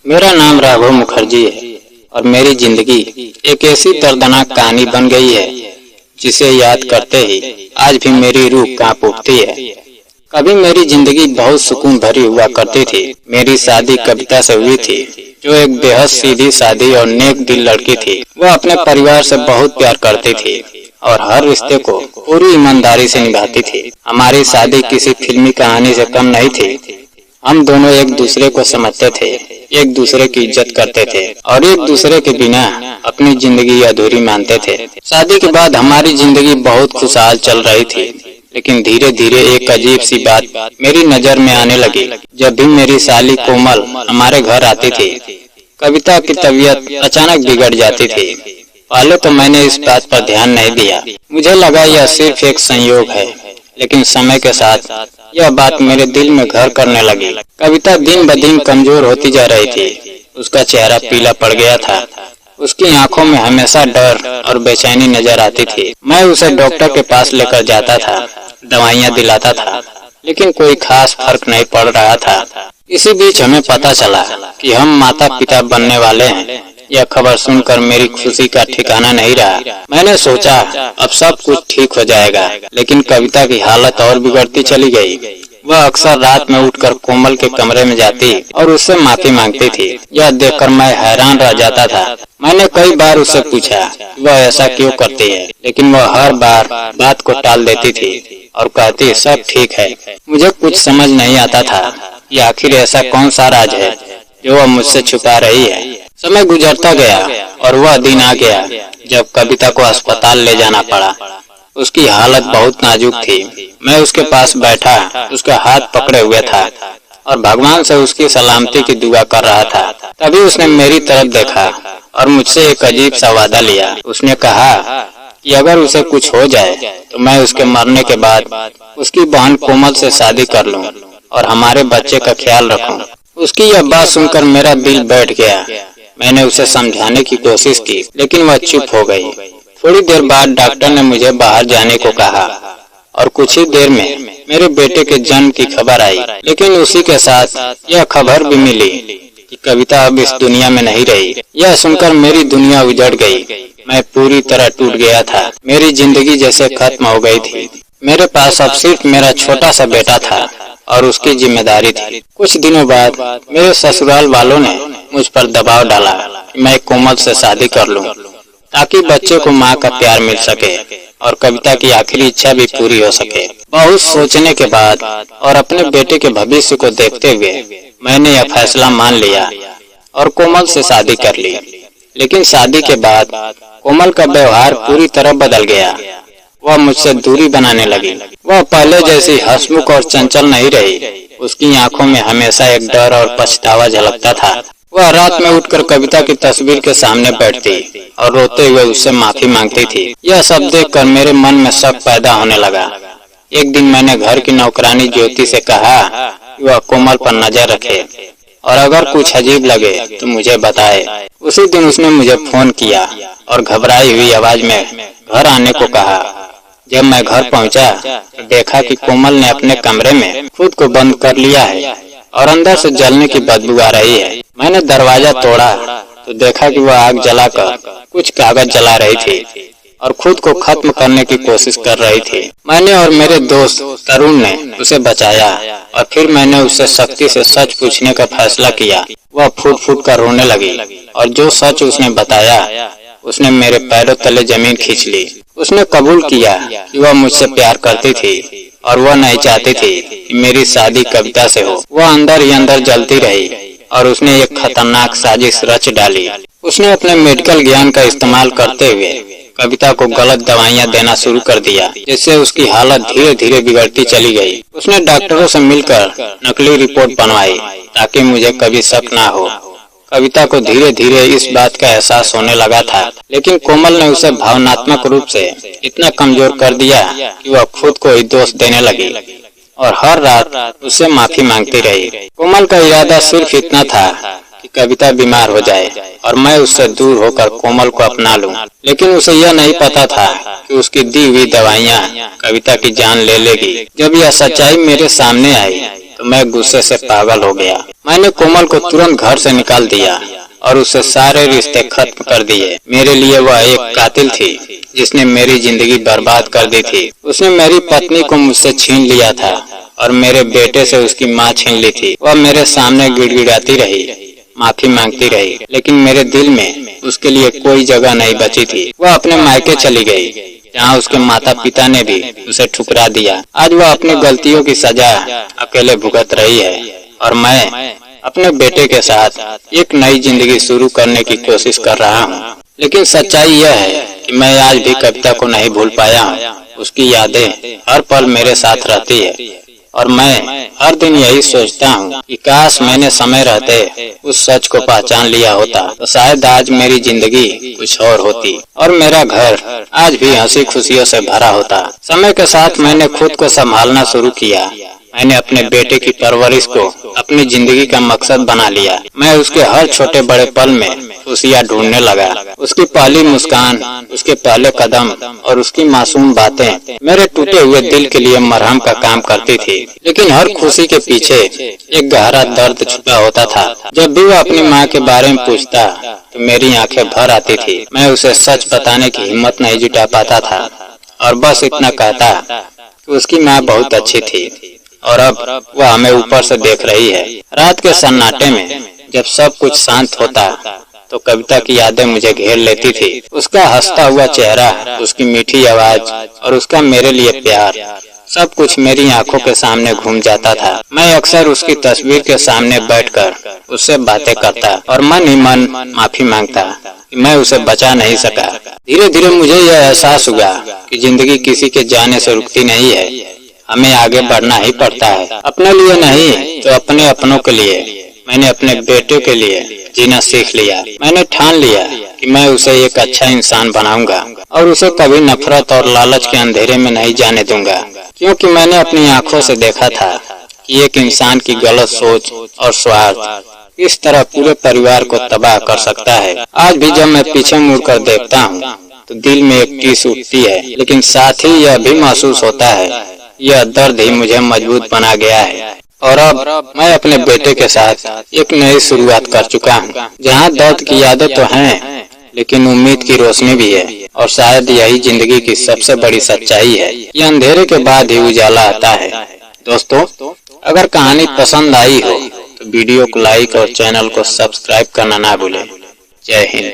मेरा नाम राघव मुखर्जी है और मेरी जिंदगी एक ऐसी दर्दनाक कहानी बन गई है जिसे याद करते ही आज भी मेरी रूह कांप उठती है। कभी मेरी जिंदगी बहुत सुकून भरी हुआ करती थी। मेरी शादी कविता से हुई थी, जो एक बेहद सीधी सादी और नेक दिल लड़की थी। वह अपने परिवार से बहुत प्यार करती थी और हर रिश्ते को पूरी ईमानदारी से निभाती थी। हमारी शादी किसी फिल्मी कहानी से कम नहीं थी। हम दोनों एक दूसरे को समझते थे, एक दूसरे की इज्जत करते थे और एक दूसरे के बिना अपनी जिंदगी अधूरी मानते थे। शादी के बाद हमारी जिंदगी बहुत खुशहाल चल रही थी, लेकिन धीरे धीरे एक अजीब सी बात मेरी नजर में आने लगी। जब भी मेरी साली कोमल हमारे घर आती थी, कविता की तबीयत अचानक बिगड़ जाती थी। पहले तो मैंने इस बात पर ध्यान नहीं दिया, मुझे लगा यह सिर्फ एक संयोग है, लेकिन समय के साथ यह बात मेरे दिल में घर करने लगी। कविता दिन ब दिन कमजोर होती जा रही थी। उसका चेहरा पीला पड़ गया था। उसकी आंखों में हमेशा डर और बेचैनी नजर आती थी। मैं उसे डॉक्टर के पास लेकर जाता था, दवाइयां दिलाता था, लेकिन कोई खास फर्क नहीं पड़ रहा था। इसी बीच हमें पता चला कि हम माता पिता बनने वाले हैं। यह खबर सुनकर मेरी खुशी का ठिकाना नहीं रहा। मैंने सोचा अब सब कुछ ठीक हो जाएगा, लेकिन कविता की हालत और बिगड़ती चली गई। वह अक्सर रात में उठकर कोमल के कमरे में जाती और उससे माफी मांगती थी। यह देखकर मैं हैरान रह जाता था। मैंने कई बार उससे पूछा वह ऐसा क्यों करती है, लेकिन वह हर बार बात को टाल देती थी और कहती सब ठीक है। मुझे कुछ समझ नहीं आता था कि आखिर ऐसा कौन सा राज है जो वह मुझसे छुपा रही है। समय गुजरता गया और वह दिन आ गया जब कविता को अस्पताल ले जाना पड़ा। उसकी हालत बहुत नाजुक थी। मैं उसके पास बैठा उसका हाथ पकड़े हुए था और भगवान से उसकी सलामती की दुआ कर रहा था। तभी उसने मेरी तरफ देखा और मुझसे एक अजीब सा वादा लिया। उसने कहा कि अगर उसे कुछ हो जाए तो मैं उसके मरने के बाद उसकी बहन कोमल से शादी कर लूं और हमारे बच्चे का ख्याल रखूं। उसकी यह बात सुनकर मेरा दिल बैठ गया। मैंने उसे समझाने की कोशिश की, लेकिन वह चुप हो गई। थोड़ी देर बाद डॉक्टर ने मुझे बाहर जाने को कहा और कुछ ही देर में मेरे बेटे के जन्म की खबर आई। लेकिन उसी के साथ यह खबर भी मिली कि कविता अब इस दुनिया में नहीं रही। यह सुनकर मेरी दुनिया उजड़ गई। मैं पूरी तरह टूट गया था। मेरी जिंदगी जैसे खत्म हो गई थी। मेरे पास अब सिर्फ मेरा छोटा सा बेटा था और उसकी जिम्मेदारी थी। कुछ दिनों बाद मेरे ससुराल वालों ने मुझ पर दबाव डाला कि मैं कोमल से शादी कर लूं, ताकि बच्चे को मां का प्यार मिल सके और कविता की आखिरी इच्छा भी पूरी हो सके। बहुत सोचने के बाद और अपने बेटे के भविष्य को देखते हुए मैंने यह फैसला मान लिया और कोमल से शादी कर ली। लेकिन शादी के बाद कोमल का व्यवहार पूरी तरह बदल गया। वह मुझसे दूरी बनाने लगी। वह पहले जैसी हंसमुख और चंचल नहीं रही। उसकी आंखों में हमेशा एक डर और पछतावा झलकता था। वह रात में उठकर कविता की तस्वीर के सामने बैठती और रोते हुए उससे माफी मांगती थी। यह सब देखकर मेरे मन में शक पैदा होने लगा। एक दिन मैंने घर की नौकरानी ज्योति से कहा कि वह कोमल पर नजर रखे और अगर कुछ अजीब लगे तो मुझे बताए। उसी दिन उसने मुझे फोन किया और घबराई हुई आवाज में घर आने को कहा। जब मैं घर पहुंचा तो देखा कि कोमल ने अपने कमरे में खुद को बंद कर लिया है और अंदर से जलने की बदबू आ रही है। मैंने दरवाजा तोड़ा तो देखा कि वह आग जलाकर कुछ कागज जला रही थी और खुद को खत्म करने की कोशिश कर रही थी। मैंने और मेरे दोस्त तरुण ने उसे बचाया और फिर मैंने उससे सख्ती से सच पूछने का फैसला किया। वह फूट फूट कर रोने लगी और जो सच उसने बताया उसने मेरे पैरों तले जमीन खींच ली। उसने कबूल किया कि वह मुझसे प्यार करती थी और वह नहीं चाहती थी कि मेरी शादी कविता से हो। वह अंदर ही अंदर जलती रही और उसने एक खतरनाक साजिश रच डाली। उसने अपने मेडिकल ज्ञान का इस्तेमाल करते हुए कविता को गलत दवाइयां देना शुरू कर दिया, जिससे उसकी हालत धीरे धीरे बिगड़ती चली गई। उसने डॉक्टरों से मिलकर नकली रिपोर्ट बनवाई ताकि मुझे कभी शक ना हो। कविता को धीरे धीरे इस बात का एहसास होने लगा था, लेकिन कोमल ने उसे भावनात्मक रूप से इतना कमजोर कर दिया कि वह खुद को ही दोष देने लगी और हर रात उससे माफी मांगती रही। कोमल का इरादा सिर्फ इतना था कि कविता बीमार हो जाए और मैं उससे दूर होकर कोमल को अपना लूं। लेकिन उसे यह नहीं पता था कि उसकी दी हुई दवाइयां कविता की जान ले लेगी। जब यह सच्चाई मेरे सामने आई तो तो मैं गुस्से से पागल हो गया। मैंने कोमल को तुरंत घर से निकाल दिया और उससे सारे रिश्ते खत्म कर दिए। मेरे लिए वह एक कातिल थी जिसने मेरी जिंदगी बर्बाद कर दी थी। उसने मेरी पत्नी को मुझसे छीन लिया था और मेरे बेटे से उसकी माँ छीन ली थी। वह मेरे सामने गिड़गिड़ाती रही, माफी मांगती रही, लेकिन मेरे दिल में उसके लिए कोई जगह नहीं बची थी। वह अपने मायके चली गई जहाँ उसके माता पिता ने भी उसे ठुकरा दिया। आज वह अपनी गलतियों की सजा अकेले भुगत रही है और मैं अपने बेटे के साथ एक नई जिंदगी शुरू करने की कोशिश कर रहा हूँ। लेकिन सच्चाई यह है कि मैं आज भी कविता को नहीं भूल पाया हूँ। उसकी यादें हर पल मेरे साथ रहती है और मैं हर दिन यही सोचता हूँ कि काश मैंने समय रहते उस सच को पहचान लिया होता तो शायद आज मेरी जिंदगी कुछ और होती और मेरा घर आज भी हंसी खुशियों से भरा होता। समय के साथ मैंने खुद को संभालना शुरू किया। मैंने अपने बेटे की परवरिश को अपनी जिंदगी का मकसद बना लिया। मैं उसके हर छोटे बड़े पल में खुशियाँ ढूंढने लगा। उसकी पहली मुस्कान, उसके पहले कदम और उसकी मासूम बातें मेरे टूटे हुए दिल के लिए मरहम का काम करती थी। लेकिन हर खुशी के पीछे एक गहरा दर्द छुपा होता था। जब भी वो अपनी माँ के बारे में पूछता तो मेरी आंखें भर आती थी। मैं उसे सच बताने की हिम्मत नहीं जुटा पाता था और बस इतना कहता कि उसकी माँ बहुत अच्छी थी और अब वह हमें ऊपर से देख रही है। रात के सन्नाटे में जब सब कुछ शांत होता तो कविता की यादें मुझे घेर लेती थी। उसका हंसता हुआ चेहरा, उसकी मीठी आवाज और उसका मेरे लिए प्यार, सब कुछ मेरी आंखों के सामने घूम जाता था। मैं अक्सर उसकी तस्वीर के सामने बैठकर उससे बातें करता और मन ही मन माफी मांगता कि मैं उसे बचा नहीं सका। धीरे धीरे मुझे यह एहसास हुआ कि जिंदगी किसी के जाने से रुकती नहीं है, हमें आगे बढ़ना ही पड़ता है। अपने लिए नहीं तो अपने अपनों के लिए। मैंने अपने बेटे के लिए जीना सीख लिया। मैंने ठान लिया कि मैं उसे एक अच्छा इंसान बनाऊंगा और उसे कभी नफरत और लालच के अंधेरे में नहीं जाने दूंगा, क्योंकि मैंने अपनी आंखों से देखा था कि एक इंसान की गलत सोच और स्वार्थ इस तरह पूरे परिवार को तबाह कर सकता है। आज भी जब मैं पीछे मुड़कर देखता हूँ तो दिल में एक टीस उठती है, लेकिन साथ ही यह भी महसूस होता है यह दर्द ही मुझे मजबूत बना गया है और अब मैं अपने बेटे के साथ एक नई शुरुआत कर चुका हूँ, जहाँ दर्द की यादें तो हैं लेकिन उम्मीद की रोशनी भी है और शायद यही जिंदगी की सबसे बड़ी सच्चाई है। ये अंधेरे के बाद ही उजाला आता है। दोस्तों, अगर कहानी पसंद आई हो तो वीडियो को लाइक और चैनल को सब्सक्राइब करना ना भूलें। जय हिंद।